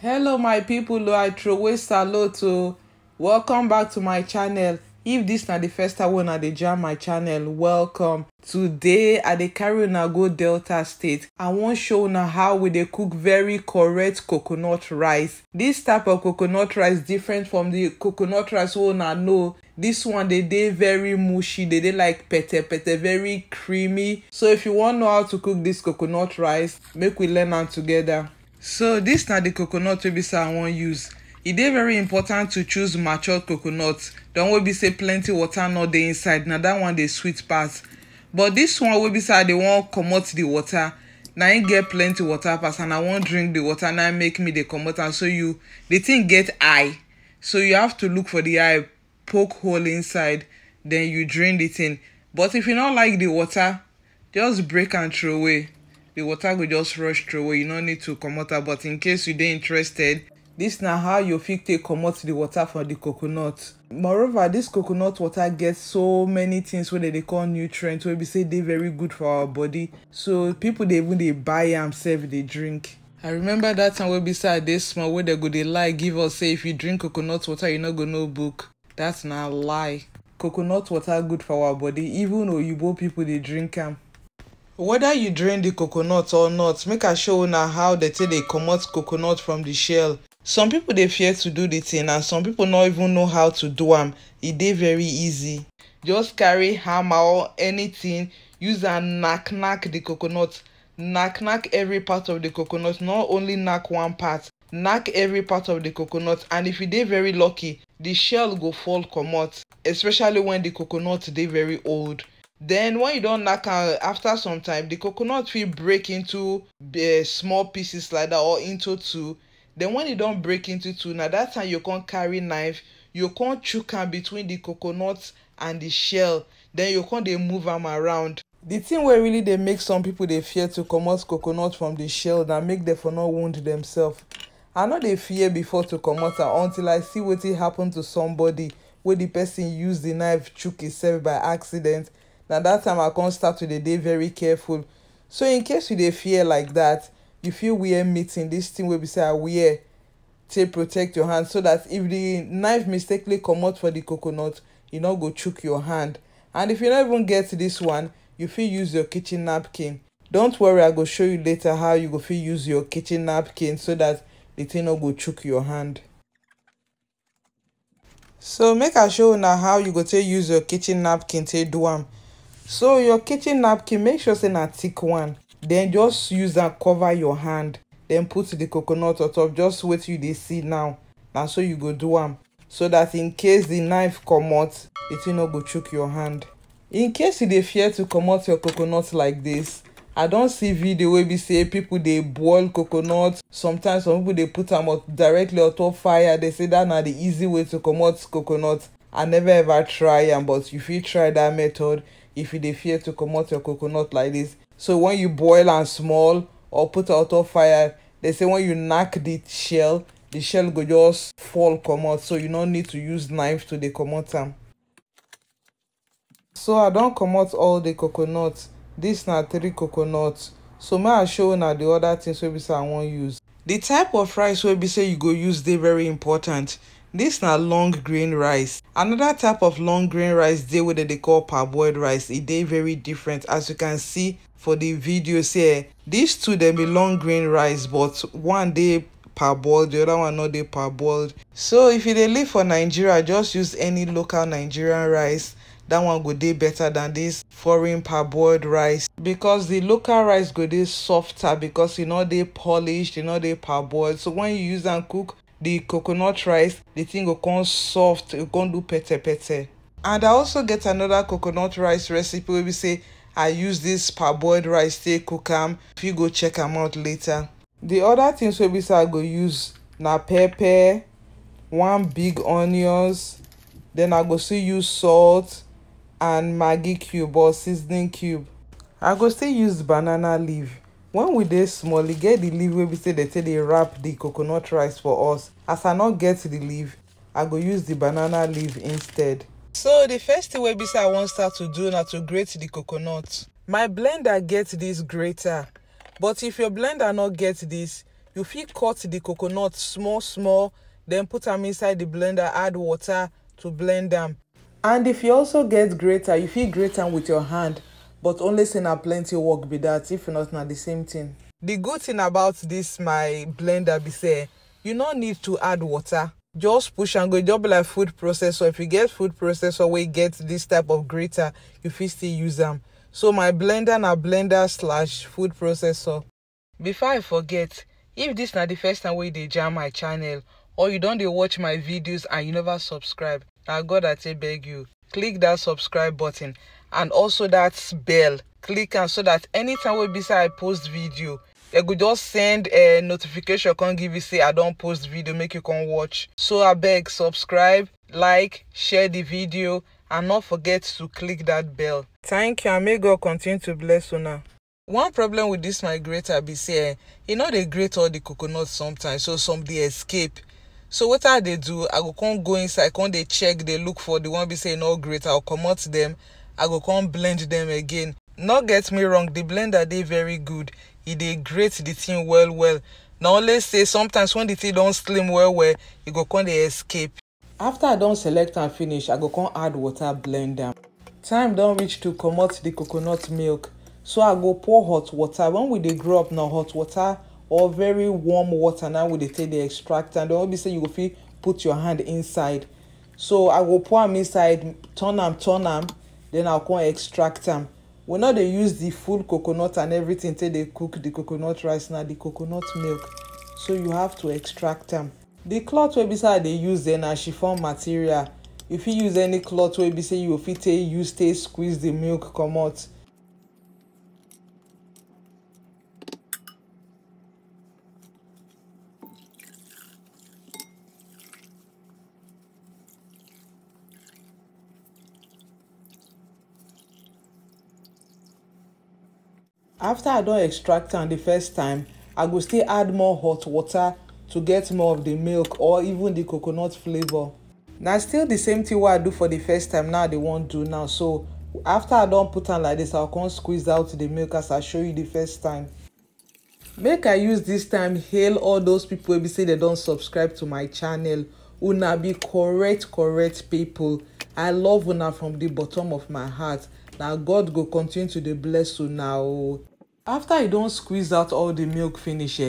Hello my people, I throway salute to welcome back to my channel. If this na the first time when I dey jam my channel, welcome. Today I dey carry una go Delta State. I wan show una how we dey cook very correct coconut rice. This type of coconut rice different from the coconut rice wey una know. This one dey very mushy, dey like pete, very creamy. So if you wan know how to cook this coconut rice, make we learn am together. So this na the coconut wey be say I wan use. E dey very important to choose matured coconut. The one wey be say plenty water no dey inside, na that one dey sweet pass. But this one wey be say I dey wan comot the water, na im get plenty water pass, and I wan drink the water, na make me dey comot am. So the thing get eye, so you have to look for the eye, poke hole inside, then you drain the thing. But if you no like the water, just break and throw away. The water go just rush through away. You no need to comot am. But in case you dey interested, this na how you fit take comot the water for the coconut. Moreover, this coconut water get so many things wey dem dey call nutrients, wey be say dey very good for our body. So people dey even dey buy am sef dey drink. I remember that time wey be say I dey small, wey dem go dey lie give us say if you drink coconut water you no go know book. That's na lie. Coconut water good for our body. Even oyibo people dey drink am. Whether you drain the coconut or not, make I show una how they take dey comot coconut from the shell. Some people dey fear to do the thing, and some people no even know how to do am. E dey very easy. Just carry hammer or anything, use am knack the coconut. Knack every part of the coconut, not only knack one part. Knack every part of the coconut, and if you dey very lucky, the shell go fall comot, especially when the coconut dey very old. Then when you don knack am, after some time, the coconut fit break into small pieces like that, or into two. Then when e don break into two, na that time you come carry knife, you come chook am between the coconut and the shell. Then you come dey move am around. The thing wey really dey make some people dey fear to comot coconut from the shell na make dem for no wound themselves. I no dey fear before to comot am until I see wetin happen to somebody wey the person use the knife chook himself by accident. Na that time I come start to dey very careful. So in case you dey fear like that, you fit wear mittens, this thing wey be say I wear to protect your hand, so that if the knife mistakenly comot for the coconut, e no go chook your hand. And if you no even get this one, you fit use your kitchen napkin. Don't worry, I go show you later how you go fit use your kitchen napkin so that the thing no go chook your hand. So make I show una how you go take use your kitchen napkin take do am. So your kitchen napkin, make sure say na thick one. Then just use am cover your hand. Then put the coconut on top. Just wait till you dey see now. Na so you go do am, so that in case the knife comot, the thing no go chook your hand. In case you dey fear to comot your coconut like this, I don see video wey be say people dey boil coconut. Sometimes some people dey put am directly on top fire. They say that na the easy way to comot coconut. I never ever try am, but you fit try that method if you dey fear to comot your coconut like this. So when you boil am small or put am on top fire, they say when you knack the shell go just fall comot. So you no need to use knife to dey comot am. So I don comot all the coconut. This na 3 coconuts. So may I show una the other things wey be say I wan use. The type of rice wey be say you go use dey very important. This na long grain rice. Another type of long grain rice dey wey they call parboiled rice. E dey very different, as you can see for the video. Say these two dem be long grain rice, but one dey parboiled, the other one not dey parboiled. So if you dey live for Nigeria, just use any local Nigerian rice. That one go dey better than this foreign parboiled rice, because the local rice go dey softer, because e no dey polished, e no dey parboiled. So when you use am cook the coconut rice, the thing go come soft, e go do pete. And I also get another coconut rice recipe wey be say I use this parboiled rice take cook am. If you go check am out later. The other things wey be say I go use na pepper, 1 big onions, then I go still use salt and Maggi cube or seasoning cube. I go still use banana leaf. When we dey small, e get the leaf wey be say they take dey wrap the coconut rice for us. As I not get the leaf, I go use the banana leaf instead. So the first thing wey be say I wan start to do na to grate the coconut. My blender get this grater, but if your blender not get this, You fit cut the coconut small, then put them inside the blender, add water to blend them. And if you also get grater, you fit grate am with your hand, but only say na plenty work be that, if not na the same thing. The good thing about this my blender be say you no need to add water. Just push and go. E just be like food processor. If you get food processor wey get this type of grater, you fit still use am. So my blender na blender/food processor. Before I forget, if this na the first time wey you dey jam my channel, or you don dey watch my videos and you never subscribe, na God I take beg you, click that subscribe button and also that bell. Click am so that anytime wey be say I post video, they go just send a notification, come give you say I don post video, make you come watch. So abeg, subscribe, like, share the video, and not forget to click that bell. Thank you, and may God continue to bless una. One problem with this my grater be say e no dey grate all the coconut sometimes, so some dey escape. So what I dey do, I go come go inside, come dey check, dey look for the one be say no grate, I'll comot them, I go come blend them again. Not get me wrong, the blender dey very good, e dey grate the thing well. Now let's say sometimes when the thing don slim well, e go come dey escape. After I don select and finish, I go come add water, blend am. Time don reach to comot the coconut milk, so I go pour hot water. When we dey grow up now, hot water or very warm water now we dey take the extract, and don't be say you go fit put your hand inside. So I go pour am inside, turn am, then I'll come extract am. We no dey use the full coconut and everything till they cook the coconut rice, na the coconut milk, so you have to extract am. The cloth wey be say I dey use then na chiffon material. If you use any cloth wey be say you fit take use take squeeze the milk comot. After I don extract am the first time, I go still add more hot water to get more of the milk or even the coconut flavor. Na still the same thing wey I do for the first time, now I dey wan do now. So after I don put am like this, I'll come squeeze out the milk as I show you the first time. Make I use this time hail all those people wey be say they don subscribe to my channel. Una be correct people. I love una from the bottom of my heart. Now God go continue to dey bless una o. After you don squeeze out all the milk finish,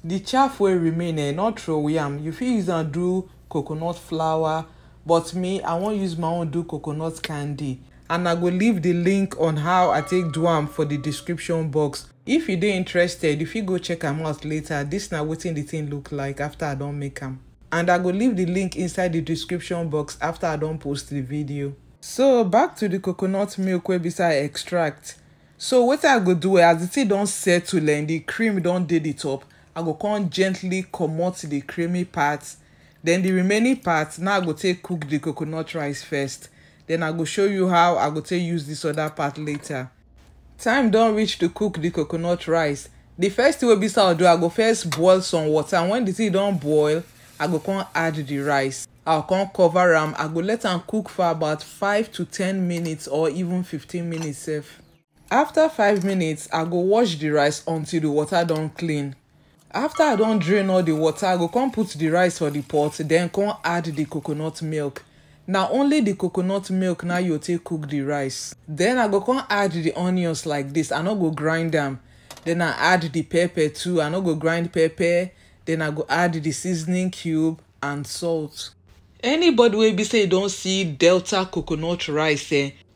the chaff wey remain, not throw am. You fit use am do coconut flour, but me, I wan use my own do coconut candy, and I go leave the link on how I take do am for the description box. If you dey interested, you fit go check am out later. This na wetin the thing look like after I don make am, and I go leave the link inside the description box after I don post the video. So back to the coconut milk wey be say I extract. So what I go do, as the thing don settle and the cream don dey the top, I go come gently comot the creamy part. Then the remaining part, now I go take cook the coconut rice first. Then I go show you how I go take use this other part later. Time don reach to cook the coconut rice. The first thing wey be say I do, I go first boil some water, and when the thing don boil, I go come add the rice. I'll come cover am. I go let am cook for about 5 to 10 minutes or even 15 minutes sef. After 5 minutes, I go wash the rice until the water don clean. After I don drain all the water, I go come put the rice for the pot, then come add the coconut milk. Now only the coconut milk now you take cook the rice. Then I go come add the onions like this. I no go grind them. Then I add the pepper too. I no go grind pepper. Then I go add the seasoning cube and salt. Anybody wey be say don't see Delta coconut rice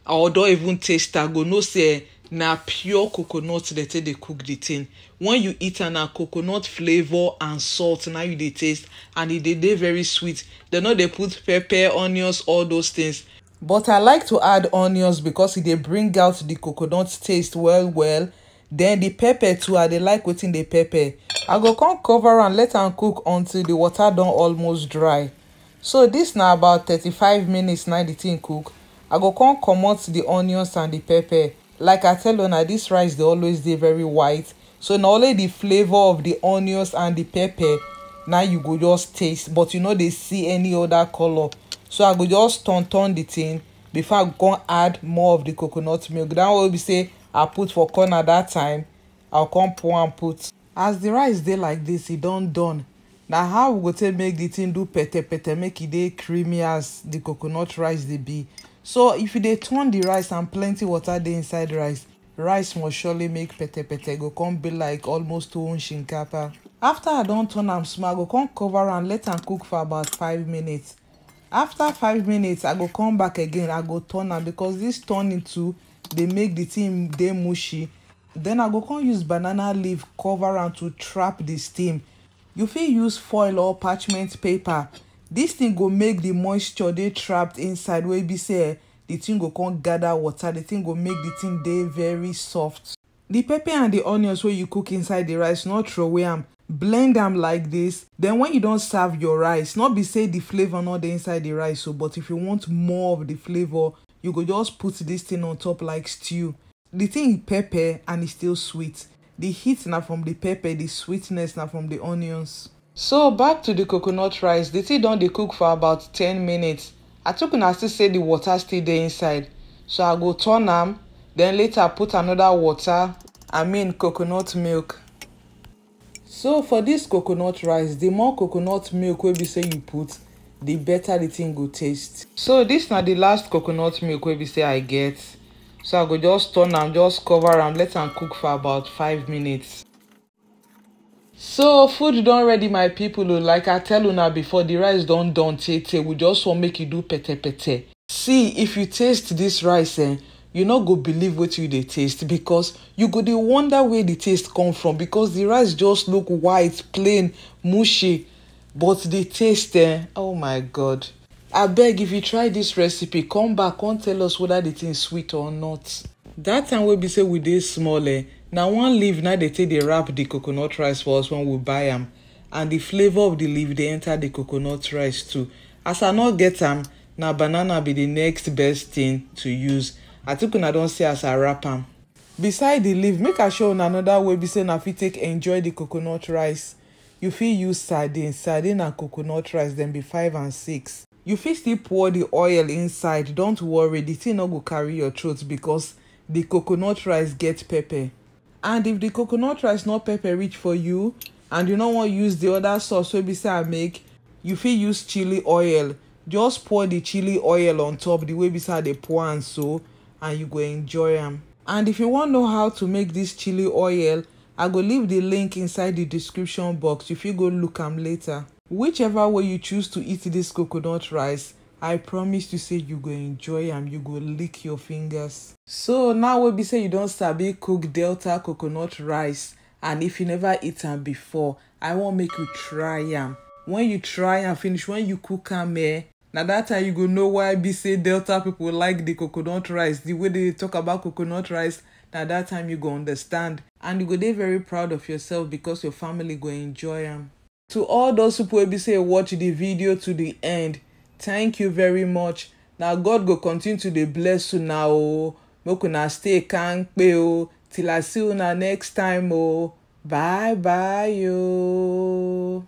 or don't even taste am, go know say na pure coconut they take dey cook the thing. When you eat am, na coconut flavor and salt now you dey taste, and it dey very sweet. They no dey put pepper, onions, all those things. But I like to add onions because they bring out the coconut taste well. Then the pepper too, I dey like wetin the pepper. I go come cover and let am cook until the water don almost dry. So this na about 35 minutes now the thing cook. I go come comot the onions and the pepper. Like I tell you, this rice dey always dey very white, so na only the flavor of the onions and the pepper now you go just taste, but you no dey see any other color. So I go just turn the thing before I go come add more of the coconut milk. That way we say I put for corner that time, I'll come pour and put. As the rice dey like this, e don done. Na how we go take make the thing do pete make e dey creamy as the coconut rice dey be. So if you dey turn the rice and plenty water dey inside rice must surely make pete go come be like almost tuwon shinkafa. After I don turn am small, I go come cover and let am cook for about 5 minutes. After 5 minutes, I go come back again. I go turn am because this turning too dey make the thing dey mushy. Then I go come use banana leaf cover am to trap the steam. You fit use foil or parchment paper. This thing go make the moisture dey trapped inside wey be say the thing go come gather water. The thing go make the thing dey very soft. The pepper and the onions wey you cook inside the rice, not throw away am. Blend am like this. Then when you don serve your rice, not be say the flavor not dey inside the rice, so but if you want more of the flavor, you go just put this thing on top like stew. The thing is pepper and it's still sweet. The heat na from the pepper, the sweetness na from the onions. So back to the coconut rice. The thing don dey cook for about 10 minutes. I took una still say the water still dey inside. So I go turn am, then later put another water, coconut milk. So for this coconut rice, the more coconut milk wey be say you put, the better the thing go taste. So this na the last coconut milk wey be say I get. So I go just turn am, just cover am, let am cook for about 5 minutes. So food don ready, my people. Like I tell una before, the rice don done tey. We just want make you do pete. See, if you taste this rice, you no go believe wetin you dey taste, because you go dey wonder where the taste come from, because the rice just look white, plain, mushy, but the taste, oh my god. Abeg, if you try this recipe, come back and tell us whether the thing sweet or not. That time wey be say we dey small, na one leaf na dey take dey wrap the coconut rice for us when we buy am, and the flavor of the leaf dey enter the coconut rice too. As I no get am, na banana be the next best thing to use. I think una don see as I wrap am. Beside the leaf, make I show una another way be say na fit take enjoy the coconut rice. You fit use sardine and coconut rice, dem be 5 and 6. You fit still pour the oil inside. Don't worry, the thing no go carry your throat because the coconut rice get pepper. And if the coconut rice not pepper rich for you, and you no want use the other sauce wey be say I make, you fit use chili oil. Just pour the chili oil on top the way be say I dey pour am so, and you go enjoy am. And if you want know how to make this chili oil, I go leave the link inside the description box. You fit go look am later. Whichever way you choose to eat this coconut rice, I promise to say you go enjoy am. You go lick your fingers. So now wey be say you don sabi cook Delta coconut rice, and if you never eat am before, I wan make you try am. When you try am finish, when you cook am, na that time you go know why be say Delta people like the coconut rice. The way they talk about coconut rice, na that time you go understand, and you go dey very proud of yourself because your family go enjoy am. To all those people wey be say watch the video to the end, thank you very much. Now God go continue to dey bless you now. Make una stay kampe o. Till I see una next time o. Bye bye yo.